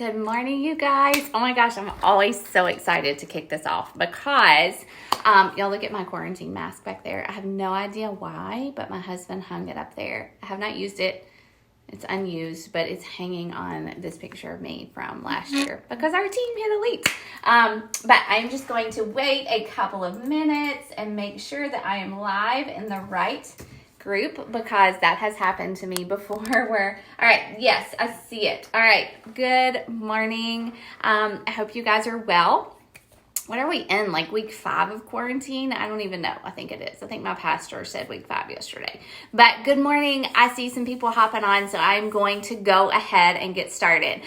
Good morning, you guys. Oh my gosh, I'm always so excited to kick this off because y'all look at my quarantine mask back there. I have no idea why, but my husband hung it up there. I have not used it. It's unused, but it's hanging on this picture of me from last year because our team hit a leap. But I'm just going to wait a couple of minutes and make sure that I am live in the right group because that has happened to me before where, all right, yes, I see it. All right, good morning. I hope you guys are well. What are we in, like week 5 of quarantine? I don't even know. I think it is. I think my pastor said week 5 yesterday. But good morning. I see some people hopping on, so I'm going to go ahead and get started.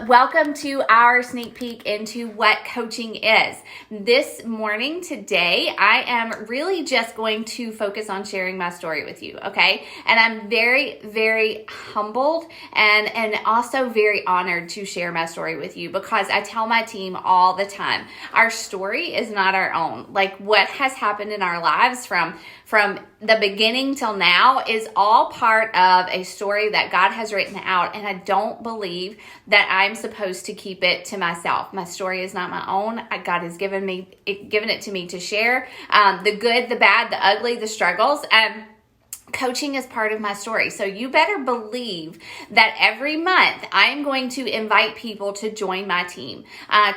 Welcome to our sneak peek into what coaching is. This morning, today, I am really just going to focus on sharing my story with you, okay? And I'm very, very humbled and also very honored to share my story with you because I tell my team all the time, our story is not our own. Like what has happened in our lives from the beginning till now is all part of a story that God has written out, and I don't believe that I'm supposed to keep it to myself. My story is not my own. God has given it to me to share, the good, the bad, the ugly, the struggles, and coaching is part of my story. So you better believe that every month I'm going to invite people to join my team,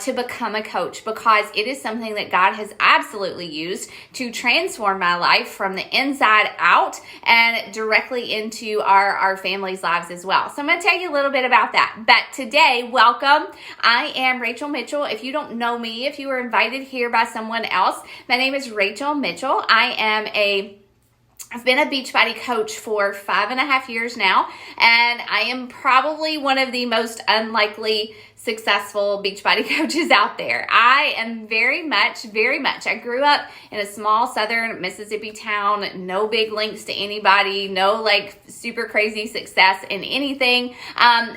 to become a coach, because it is something that God has absolutely used to transform my life from the inside out and directly into our family's lives as well. So I'm going to tell you a little bit about that. But today, welcome. I am Rachel Mitchell. If you don't know me, if you were invited here by someone else, my name is Rachel Mitchell. I've been a Beachbody coach for 5.5 years now, and I am probably one of the most unlikely successful Beachbody coaches out there. I am very much, I grew up in a small southern Mississippi town, no big links to anybody, no like super crazy success in anything. I'm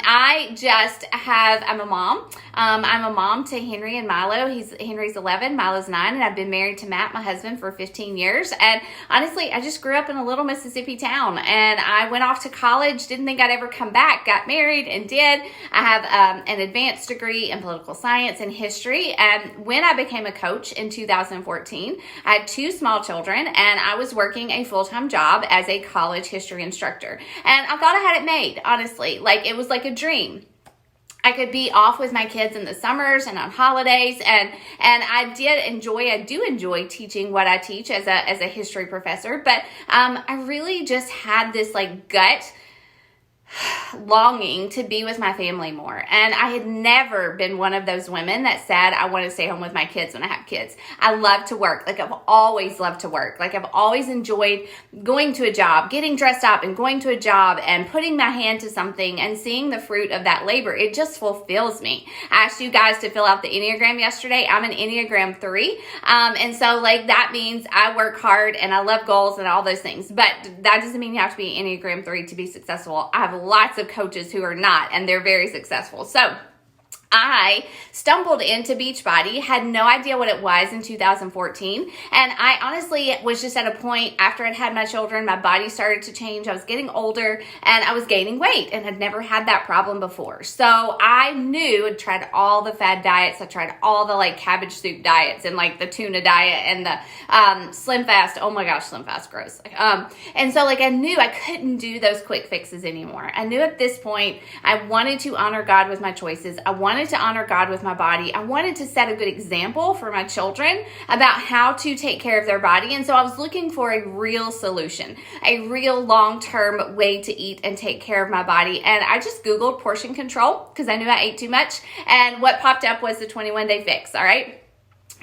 a mom. I'm a mom to Henry and Milo. Henry's 11, Milo's 9, and I've been married to Matt, my husband, for 15 years. And honestly, I just grew up in a little Mississippi town, and I went off to college, didn't think I'd ever come back, got married, and did. I have an advanced degree in political science and history, and when I became a coach in 2014, I had 2 small children, and I was working a full-time job as a college history instructor. And I thought I had it made, honestly. Like, it was like a dream. I could be off with my kids in the summers and on holidays, and I do enjoy teaching what I teach as a history professor, but I really just had this like gut longing to be with my family more. And I had never been one of those women that said, I want to stay home with my kids when I have kids. I love to work. Like I've always loved to work. Like I've always enjoyed going to a job, getting dressed up and going to a job and putting my hand to something and seeing the fruit of that labor. It just fulfills me. I asked you guys to fill out the Enneagram yesterday. I'm an Enneagram 3. And so like that means I work hard and I love goals and all those things. But that doesn't mean you have to be Enneagram 3 to be successful. I have lots of coaches who are not, and they're very successful. So I stumbled into Beachbody, had no idea what it was in 2014. And I honestly was just at a point after I'd had my children, my body started to change. I was getting older and I was gaining weight and had never had that problem before. So I knew I'd tried all the fad diets. I tried all the like cabbage soup diets and like the tuna diet and the Slim Fast. Oh my gosh, Slim Fast, gross. And so like I knew I couldn't do those quick fixes anymore. I knew at this point I wanted to honor God with my choices. I wanted to honor God with my body. I wanted to set a good example for my children about how to take care of their body. And so I was looking for a real solution, a real long-term way to eat and take care of my body. And I just Googled portion control because I knew I ate too much. And what popped up was the 21-day fix. All right.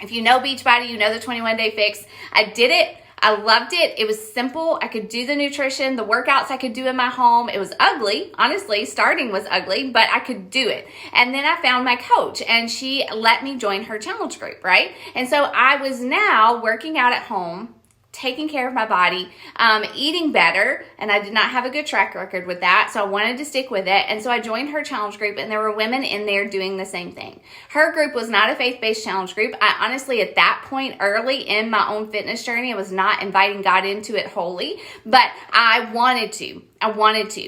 If you know Beachbody, you know the 21-day fix. I did it. I loved it. It was simple. I could do the nutrition, the workouts I could do in my home. It was ugly. Honestly, starting was ugly, but I could do it. And then I found my coach and she let me join her challenge group, right? And so I was now working out at home taking care of my body, eating better, and I did not have a good track record with that, so I wanted to stick with it. And so I joined her challenge group, and there were women in there doing the same thing. Her group was not a faith-based challenge group. I honestly, at that point, early in my own fitness journey, I was not inviting God into it wholly, but I wanted to.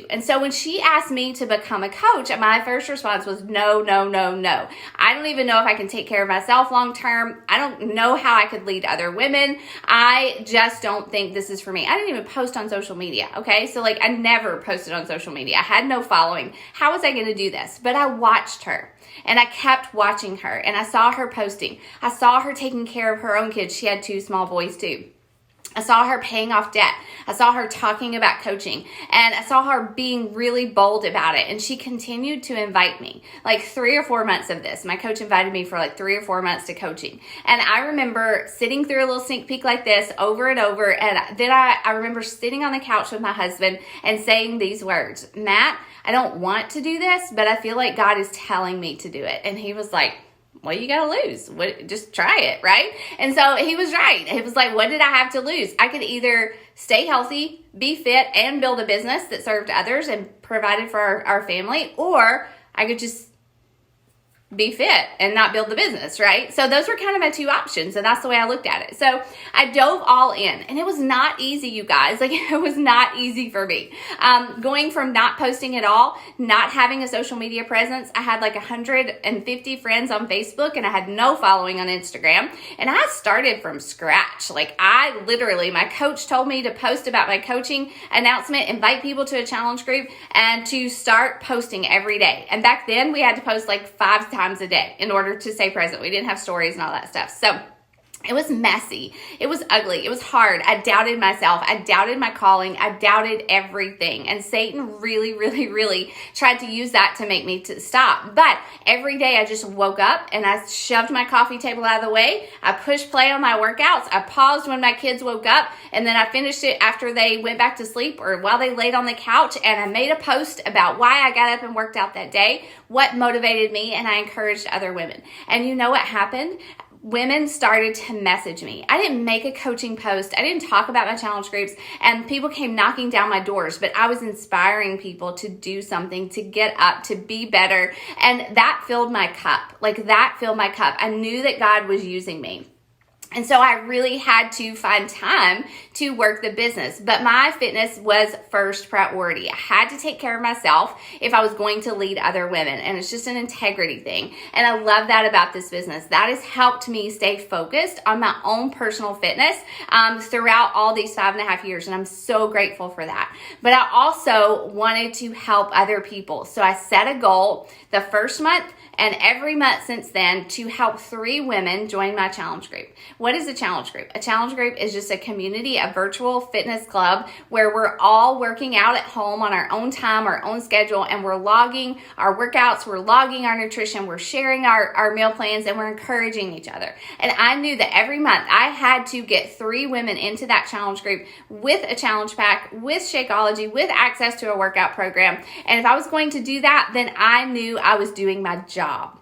And so when she asked me to become a coach, my first response was no, no, no, no. I don't even know if I can take care of myself long term. I don't know how I could lead other women. I just don't think this is for me. I didn't even post on social media, okay? So I never posted on social media. I had no following. How was I going to do this? But I watched her. And I kept watching her, and I saw her posting. I saw her taking care of her own kids. She had 2 small boys too. I saw her paying off debt. I saw her talking about coaching, and I saw her being really bold about it. And she continued to invite me, 3 or 4 months of this. My coach invited me for 3 or 4 months to coaching. And I remember sitting through a little sneak peek like this over and over. And then I remember sitting on the couch with my husband and saying these words, Matt, I don't want to do this, but I feel like God is telling me to do it. And he was like, what you got to lose? Just try it, right? And so he was right. He was like, what did I have to lose? I could either stay healthy, be fit, and build a business that served others and provided for our family, or I could just be fit and not build the business, right? So those were kind of my 2 options, and that's the way I looked at it. So I dove all in, and it was not easy, you guys. It was not easy for me. Going from not posting at all, not having a social media presence. I had 150 friends on Facebook, and I had no following on Instagram. And I started from scratch. I literally, my coach told me to post about my coaching announcement, invite people to a challenge group, and to start posting every day. And back then we had to post 5 times a day in order to stay present. We didn't have stories and all that stuff. So it was messy. It was ugly. It was hard. I doubted myself. I doubted my calling. I doubted everything. And Satan really, really, really tried to use that to make me to stop. But every day I just woke up and I shoved my coffee table out of the way. I pushed play on my workouts. I paused when my kids woke up, and then I finished it after they went back to sleep or while they laid on the couch. And I made a post about why I got up and worked out that day, what motivated me, and I encouraged other women. And you know what happened? Women started to message me. I didn't make a coaching post. I didn't talk about my challenge groups, and people came knocking down my doors, but I was inspiring people to do something, to get up, to be better. And that filled my cup. That filled my cup. I knew that God was using me. And so I really had to find time to work the business. But my fitness was first priority. I had to take care of myself if I was going to lead other women. And it's just an integrity thing. And I love that about this business. That has helped me stay focused on my own personal fitness throughout all these 5.5 years. And I'm so grateful for that. But I also wanted to help other people. So I set a goal the first month and every month since then to help 3 women join my challenge group. What is a challenge group? A challenge group is just a community, a virtual fitness club where we're all working out at home on our own time, our own schedule, and we're logging our workouts, we're logging our nutrition, we're sharing our meal plans, and we're encouraging each other. And I knew that every month I had to get 3 women into that challenge group with a challenge pack, with Shakeology, with access to a workout program. And if I was going to do that, then I knew I was doing my job.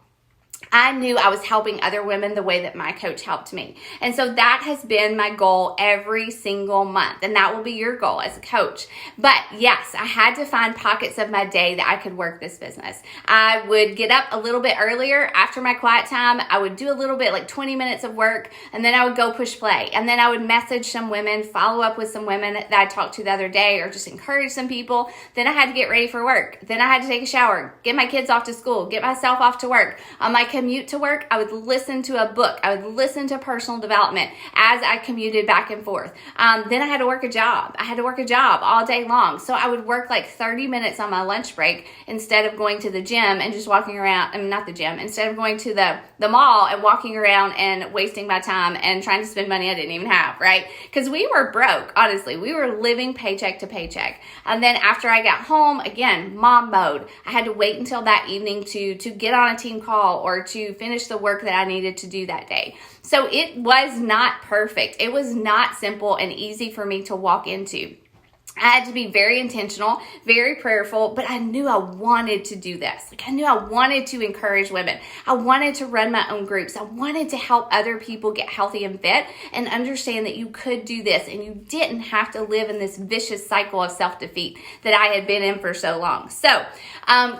I knew I was helping other women the way that my coach helped me. And so that has been my goal every single month. And that will be your goal as a coach. But yes, I had to find pockets of my day that I could work this business. I would get up a little bit earlier after my quiet time. I would do a little bit, 20 minutes of work, and then I would go push play. And then I would message some women, follow up with some women that I talked to the other day, or just encourage some people. Then I had to get ready for work. Then I had to take a shower, get my kids off to school, get myself off to work. On my commute to work, I would listen to a book. I would listen to personal development as I commuted back and forth. Then I had to work a job. I had to work a job all day long. So I would work 30 minutes on my lunch break instead of going to the gym and just walking around. Not the gym. Instead of going to the mall and walking around and wasting my time and trying to spend money I didn't even have, right? Because we were broke, honestly. We were living paycheck to paycheck. And then after I got home, again, mom mode. I had to wait until that evening to get on a team call or to finish the work that I needed to do that day. So it was not perfect. It was not simple and easy for me to walk into. I had to be very intentional, very prayerful, but I knew I wanted to do this. Like, I knew I wanted to encourage women. I wanted to run my own groups. I wanted to help other people get healthy and fit and understand that you could do this and you didn't have to live in this vicious cycle of self-defeat that I had been in for so long. So,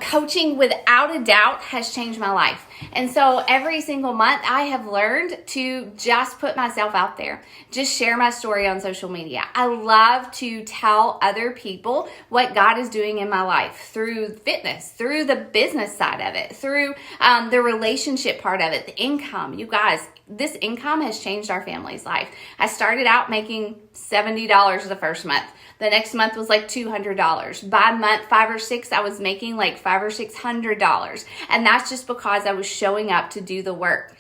coaching without a doubt has changed my life. And so every single month I have learned to just put myself out there, just share my story on social media. I love to tell other people what God is doing in my life through fitness, through the business side of it, through the relationship part of it, the income. You guys, this income has changed our family's life. I started out making $70 the first month. The next month was like $200. By month 5 or 6, I was making like $500 or $600. And that's just because I was showing up to do the work.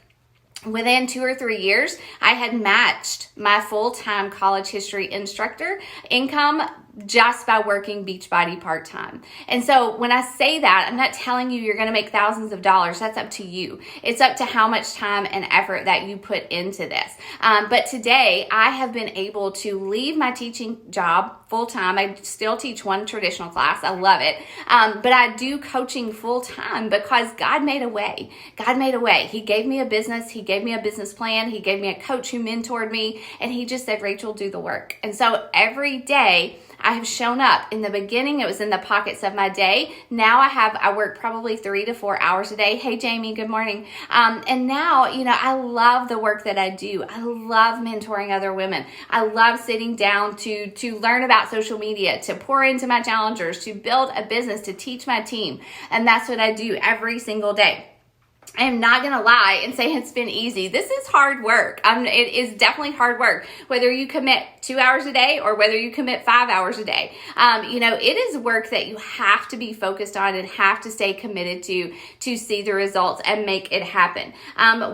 Within 2 or 3 years, I had matched my full-time college history instructor income just by working Beachbody part-time. And so when I say that, I'm not telling you you're going to make thousands of dollars. That's up to you. It's up to how much time and effort that you put into this. But today I have been able to leave my teaching job full-time. I still teach one traditional class. I love it. But I do coaching full-time because God made a way. God made a way. He gave me a business. He gave me a business plan. He gave me a coach who mentored me. And he just said, Rachel, do the work. And so every day I have shown up. In the beginning, it was in the pockets of my day. Now I work probably 3 to 4 hours a day. Hey, Jamie, good morning. And now, I love the work that I do. I love mentoring other women. I love sitting down to learn about social media, to pour into my challengers, to build a business, to teach my team. And that's what I do every single day. I am not going to lie and say it's been easy. This is hard work. It is definitely hard work, whether you commit 2 hours a day or whether you commit 5 hours a day. It is work that you have to be focused on and have to stay committed to see the results and make it happen.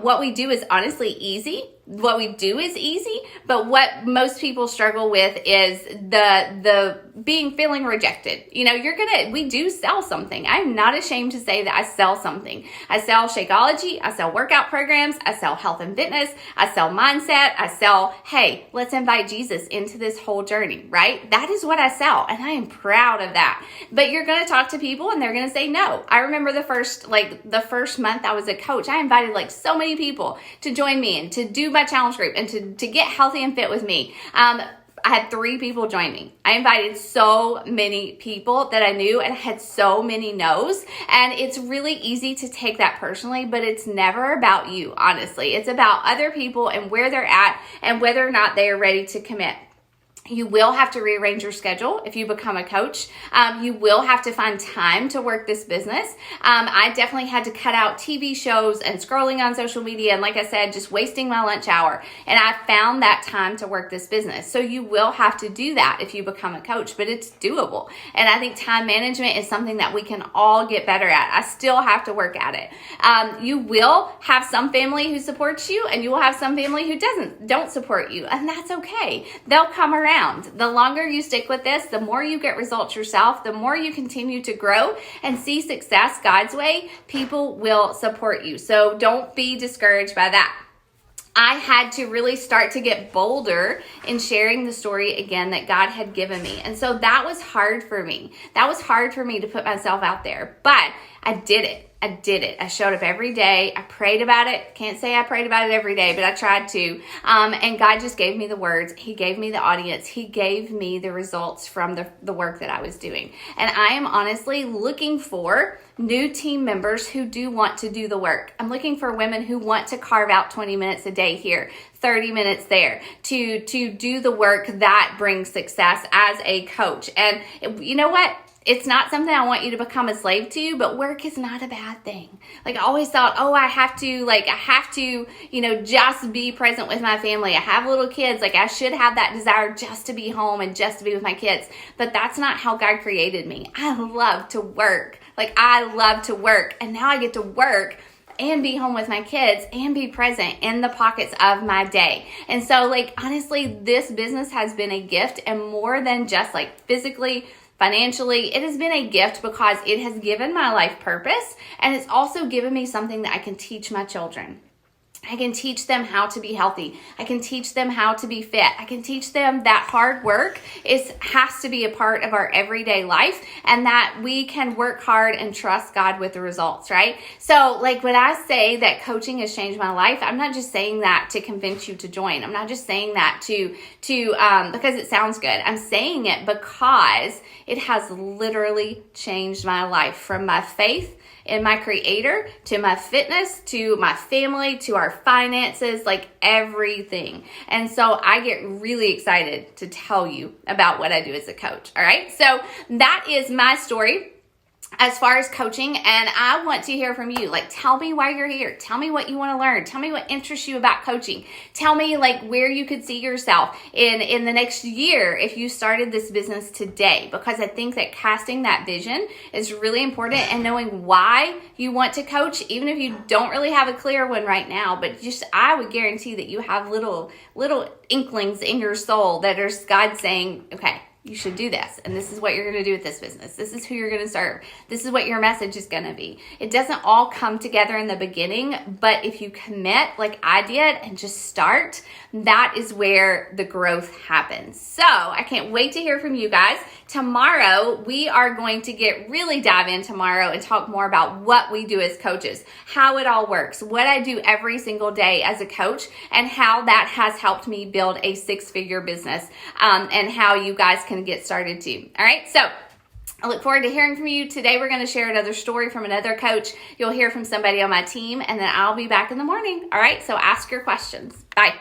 What we do is honestly easy. What we do is easy, but what most people struggle with is the feeling rejected. We do sell something. I'm not ashamed to say that I sell something. I sell Shakeology, I sell workout programs, I sell health and fitness, I sell mindset, I sell, hey, let's invite Jesus into this whole journey, right? That is what I sell, and I am proud of that. But you're going to talk to people and they're going to say no. I remember the first month I was a coach, I invited so many people to join me and to do my challenge group and to get healthy and fit with me. I had 3 people join me. I invited so many people that I knew and had so many no's. And it's really easy to take that personally, but it's never about you, honestly. It's about other people and where they're at and whether or not they are ready to commit. You will have to rearrange your schedule if you become a coach. You will have to find time to work this business. I definitely had to cut out TV shows and scrolling on social media. And like I said, just wasting my lunch hour. And I found that time to work this business. So you will have to do that if you become a coach, but it's doable. And I think time management is something that we can all get better at. I still have to work at it. You will have some family who supports you and you will have some family who don't support you. And that's okay. They'll come around. The longer you stick with this, the more you get results yourself, the more you continue to grow and see success God's way, people will support you. So don't be discouraged by that. I had to really start to get bolder in sharing the story again that God had given me. And so that was hard for me. That was hard for me to put myself out there, but I did it. I showed up every day. I prayed about it. Can't say I prayed about it every day, but I tried to. And God just gave me the words. He gave me the audience. He gave me the results from the work that I was doing. And I am honestly looking for new team members who do want to do the work. I'm looking for women who want to carve out 20 minutes a day here, 30 minutes there to do the work that brings success as a coach. And you know what? It's not something I want you to become a slave to, but work is not a bad thing. I always thought, I have to, just be present with my family. I have little kids. I should have that desire just to be home and just to be with my kids. But that's not how God created me. I love to work. I love to work. And now I get to work and be home with my kids and be present in the pockets of my day. And so honestly, this business has been a gift, and more than just physically, financially, it has been a gift because it has given my life purpose, and it's also given me something that I can teach my children. I can teach them how to be healthy. I can teach them how to be fit. I can teach them that hard work has to be a part of our everyday life, and that we can work hard and trust God with the results, right? So like when I say that coaching has changed my life, I'm not just saying that to convince you to join. I'm not just saying that to because it sounds good. I'm saying it because it has literally changed my life, from my faith in my Creator, to my fitness, to my family, to our finances, like everything. And so I get really excited to tell you about what I do as a coach. All right. So that is my story as far as coaching, and I want to hear from you. Like, tell me why you're here. Tell me what you want to learn. Tell me what interests you about coaching. Tell me like where you could see yourself in the next year if you started this business today, because I think that casting that vision is really important, and knowing why you want to coach, even if you don't really have a clear one right now, but just, I would guarantee that you have little inklings in your soul that are God saying, okay, you should do this, and this is what you're going to do with this business. This is who you're going to serve. This is what your message is going to be. It doesn't all come together in the beginning, but if you commit like I did and just start, that is where the growth happens. So I can't wait to hear from you guys. Tomorrow, we are going to dive in tomorrow and talk more about what we do as coaches, how it all works, what I do every single day as a coach, and how that has helped me build a 6-figure business, and how you guys can get started too. All right. So I look forward to hearing from you. Today, we're going to share another story from another coach. You'll hear from somebody on my team, and then I'll be back in the morning. All right. So ask your questions. Bye.